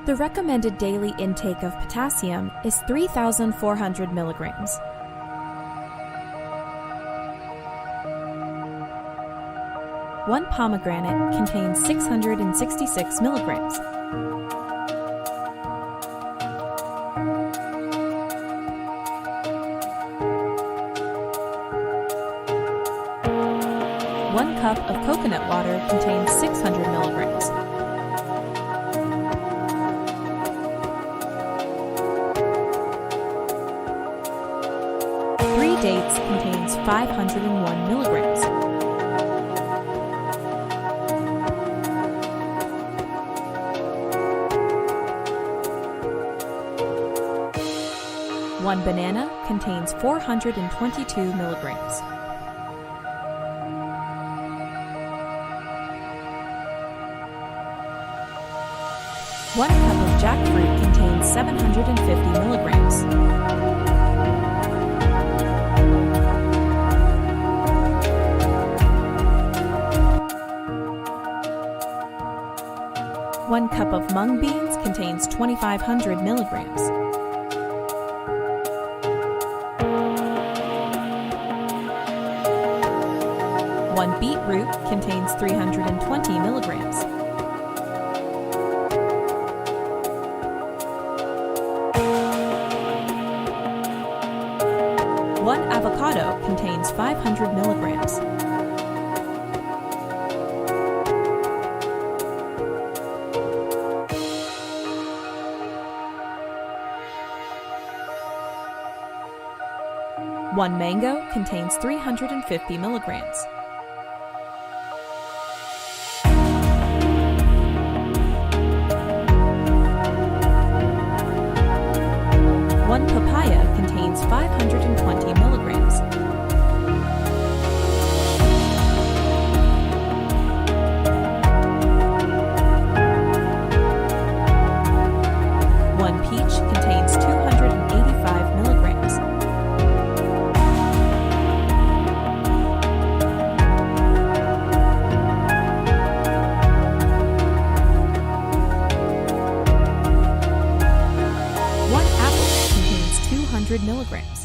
The recommended daily intake of potassium is 3,400 milligrams. One pomegranate contains 666 milligrams. One cup of coconut water contains 600 milligrams. Three dates contains 501 milligrams. One banana contains 422 milligrams. One cup of jackfruit contains 750 milligrams. One cup of mung beans contains 2,500 milligrams. One beetroot contains 320 milligrams. One avocado contains 500 milligrams. One mango contains 350 milligrams. One papaya contains 520 milligrams. One peach contains 285 milligrams. One apple contains 200 milligrams.